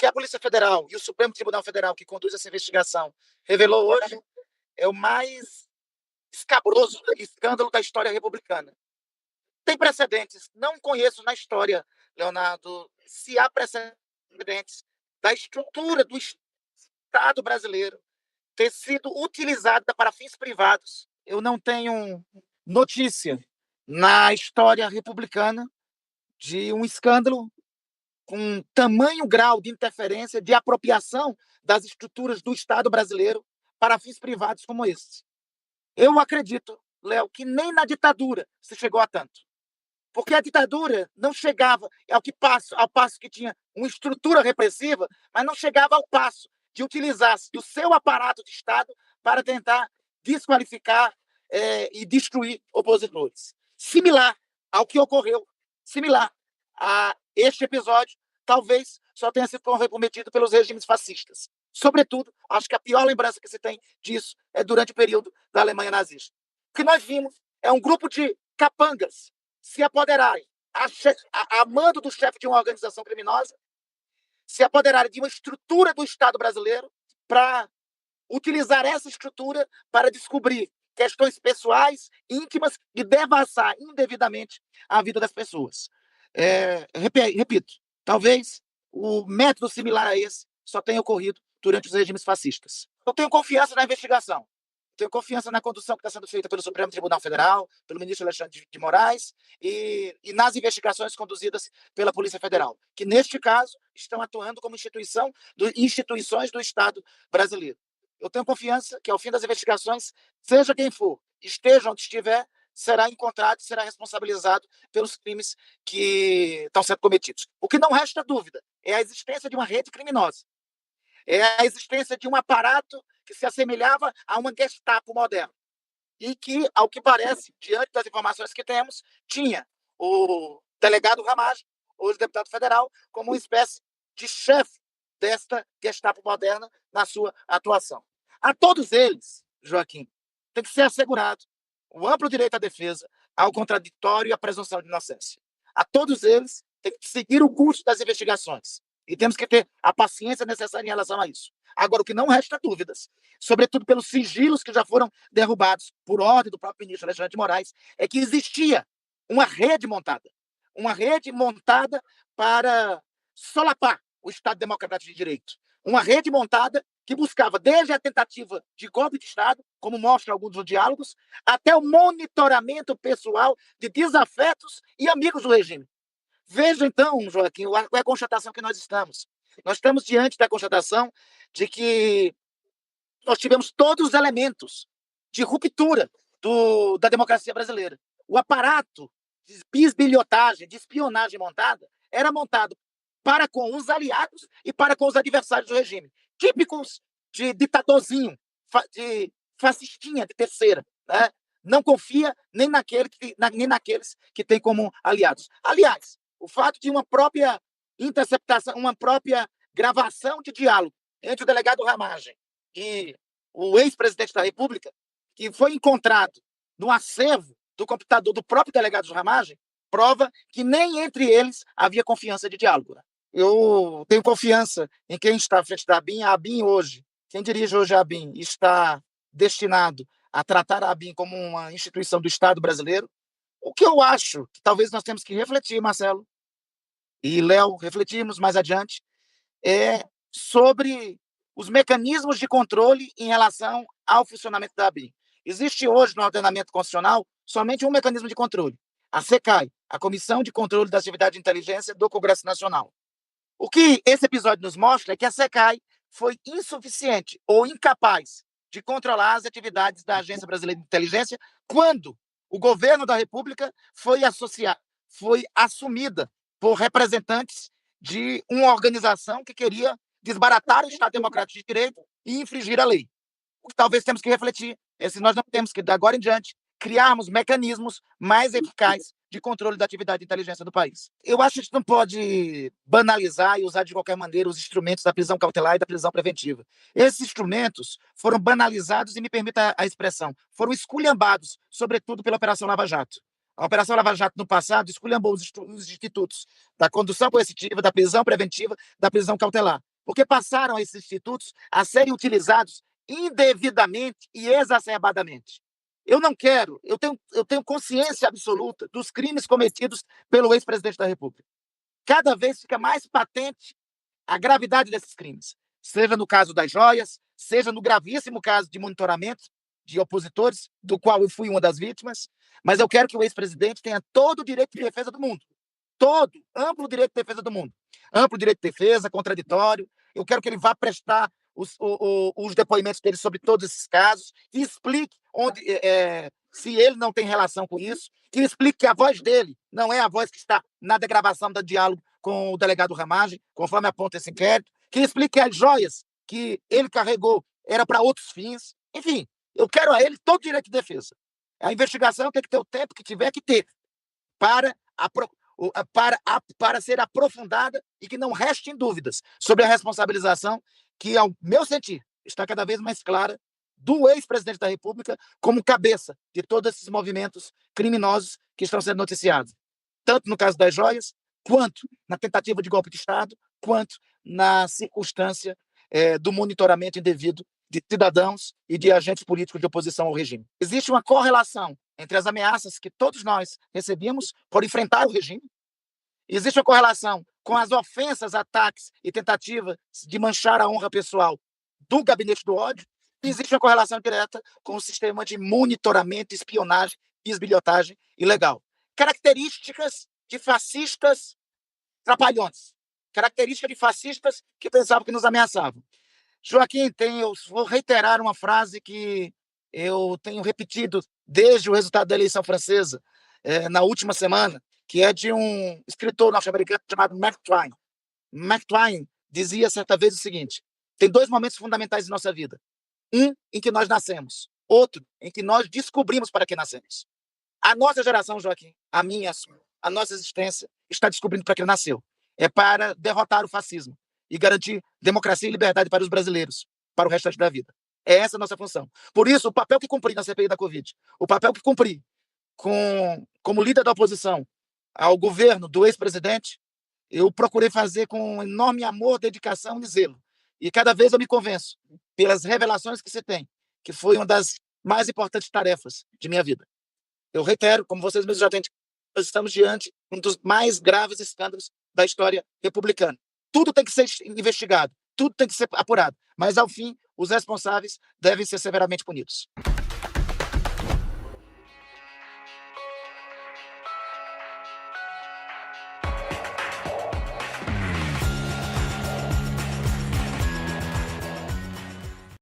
que a Polícia Federal e o Supremo Tribunal Federal, que conduz essa investigação, revelou hoje é o mais escabroso escândalo da história republicana. Tem precedentes. Não conheço na história, Leonardo, se há precedentes da estrutura do Estado brasileiro ter sido utilizada para fins privados. Eu não tenho notícia na história republicana de um escândalo com tamanho grau de interferência, de apropriação das estruturas do Estado brasileiro para fins privados como esse. Eu acredito, Léo, que nem na ditadura se chegou a tanto. Porque a ditadura não chegava ao passo que tinha uma estrutura repressiva, mas não chegava ao passo de utilizar-se do seu aparato de Estado para tentar desqualificar e destruir opositores. Similar ao que ocorreu, similar a este episódio, talvez só tenha sido cometido pelos regimes fascistas. Sobretudo, acho que a pior lembrança que se tem disso é durante o período da Alemanha nazista. O que nós vimos é um grupo de capangas se apoderarem, a mando do chefe de uma organização criminosa, se apoderarem de uma estrutura do Estado brasileiro para utilizar essa estrutura para descobrir questões pessoais, íntimas e devassar indevidamente a vida das pessoas. Repito, talvez o método similar a esse só tenha ocorrido durante os regimes fascistas. Eu tenho confiança na investigação. Tenho confiança na condução que está sendo feita pelo Supremo Tribunal Federal, pelo ministro Alexandre de Moraes e nas investigações conduzidas pela Polícia Federal, que, neste caso, estão atuando como instituições do Estado brasileiro. Eu tenho confiança que, ao fim das investigações, seja quem for, esteja onde estiver, será encontrado e será responsabilizado pelos crimes que estão sendo cometidos. O que não resta dúvida é a existência de uma rede criminosa. É a existência de um aparato que se assemelhava a uma Gestapo moderna. E que, ao que parece, diante das informações que temos, tinha o delegado Ramagem, hoje deputado federal, como uma espécie de chefe desta Gestapo moderna na sua atuação. A todos eles, Joaquim, tem que ser assegurado o amplo direito à defesa, ao contraditório e à presunção de inocência. A todos eles tem que seguir o curso das investigações. E temos que ter a paciência necessária em relação a isso. Agora, o que não resta dúvidas, sobretudo pelos sigilos que já foram derrubados por ordem do próprio ministro Alexandre de Moraes, é que existia uma rede montada para solapar o Estado Democrático de Direito. Uma rede montada que buscava desde a tentativa de golpe de Estado, como mostram alguns dos diálogos, até o monitoramento pessoal de desafetos e amigos do regime. Veja, então, Joaquim, qual é a constatação que nós estamos. Nós estamos diante da constatação de que nós tivemos todos os elementos de ruptura da democracia brasileira. O aparato de bisbilhotagem, de espionagem montada, era montado para com os aliados e para com os adversários do regime. Típicos de ditadorzinho, de fascistinha de terceira. Né? Não confia nem naqueles que tem como aliados. Aliás, o fato de uma própria interceptação, uma própria gravação de diálogo entre o delegado Ramagem e o ex-presidente da República, que foi encontrado no acervo do computador do próprio delegado Ramagem, prova que nem entre eles havia confiança de diálogo. Eu tenho confiança em quem está à frente da ABIN. A ABIN hoje, quem dirige hoje a ABIN, está destinado a tratar a ABIN como uma instituição do Estado brasileiro. O que eu acho que talvez nós temos que refletir, Marcelo e Léo, refletirmos mais adiante, é sobre os mecanismos de controle em relação ao funcionamento da ABIN. Existe hoje no ordenamento constitucional somente um mecanismo de controle, a SECAI, a Comissão de Controle das Atividades de Inteligência do Congresso Nacional. O que esse episódio nos mostra é que a SECAI foi insuficiente ou incapaz de controlar as atividades da Agência Brasileira de Inteligência quando o governo da República foi assumida por representantes de uma organização que queria desbaratar o Estado Democrático de Direito e infringir a lei. O que talvez temos que refletir é se nós não temos que, de agora em diante, criarmos mecanismos mais eficazes de controle da atividade de inteligência do país. Eu acho que a gente não pode banalizar e usar de qualquer maneira os instrumentos da prisão cautelar e da prisão preventiva. Esses instrumentos foram banalizados e, me permita a expressão, foram esculhambados, sobretudo pela Operação Lava Jato. A Operação Lava Jato, no passado, esculhambou os institutos da condução coercitiva, da prisão preventiva, da prisão cautelar. porque passaram esses institutos a serem utilizados indevidamente e exacerbadamente. Eu não quero, eu tenho consciência absoluta dos crimes cometidos pelo ex-presidente da República. Cada vez fica mais patente a gravidade desses crimes, seja no caso das joias, seja no gravíssimo caso de monitoramento de opositores, do qual eu fui uma das vítimas, mas eu quero que o ex-presidente tenha todo o direito de defesa do mundo. Todo, amplo direito de defesa do mundo. Amplo direito de defesa, contraditório. Eu quero que ele vá prestar os depoimentos dele sobre todos esses casos, que explique onde, se ele não tem relação com isso, que explique que a voz dele não é a voz que está na degravação do diálogo com o delegado Ramagem, conforme aponta esse inquérito, que explique que as joias que ele carregou era para outros fins. Enfim, eu quero a ele todo o direito de defesa. A investigação tem que ter o tempo que tiver que ter para ser aprofundada e que não restem dúvidas sobre a responsabilização que, ao meu sentir, está cada vez mais clara do ex-presidente da República como cabeça de todos esses movimentos criminosos que estão sendo noticiados, tanto no caso das joias, quanto na tentativa de golpe de Estado, quanto na circunstância do monitoramento indevido de cidadãos e de agentes políticos de oposição ao regime. Existe uma correlação entre as ameaças que todos nós recebemos por enfrentar o regime. Existe uma correlação com as ofensas, ataques e tentativas de manchar a honra pessoal do gabinete do ódio. E existe uma correlação direta com o sistema de monitoramento, espionagem e esbilhotagem ilegal. Características de fascistas trapalhões. Características de fascistas que pensavam que nos ameaçavam. Joaquim, eu vou reiterar uma frase que eu tenho repetido desde o resultado da eleição francesa, na última semana, que é de um escritor norte-americano chamado Mark Twain. Mark Twain dizia certa vez o seguinte: tem dois momentos fundamentais em nossa vida. Um em que nós nascemos, outro em que nós descobrimos para que nascemos. A nossa geração, Joaquim, a minha, a nossa existência, está descobrindo para que nasceu. É para derrotar o fascismo e garantir democracia e liberdade para os brasileiros, para o restante da vida. É essa a nossa função. Por isso, o papel que cumpri na CPI da Covid, o papel que cumpri como líder da oposição ao governo do ex-presidente, eu procurei fazer com enorme amor, dedicação e zelo. E cada vez eu me convenço, pelas revelações que se tem, que foi uma das mais importantes tarefas de minha vida. Eu reitero, como vocês mesmos já têm, nós estamos diante de um dos mais graves escândalos da história republicana. Tudo tem que ser investigado, tudo tem que ser apurado, mas, ao fim, os responsáveis devem ser severamente punidos.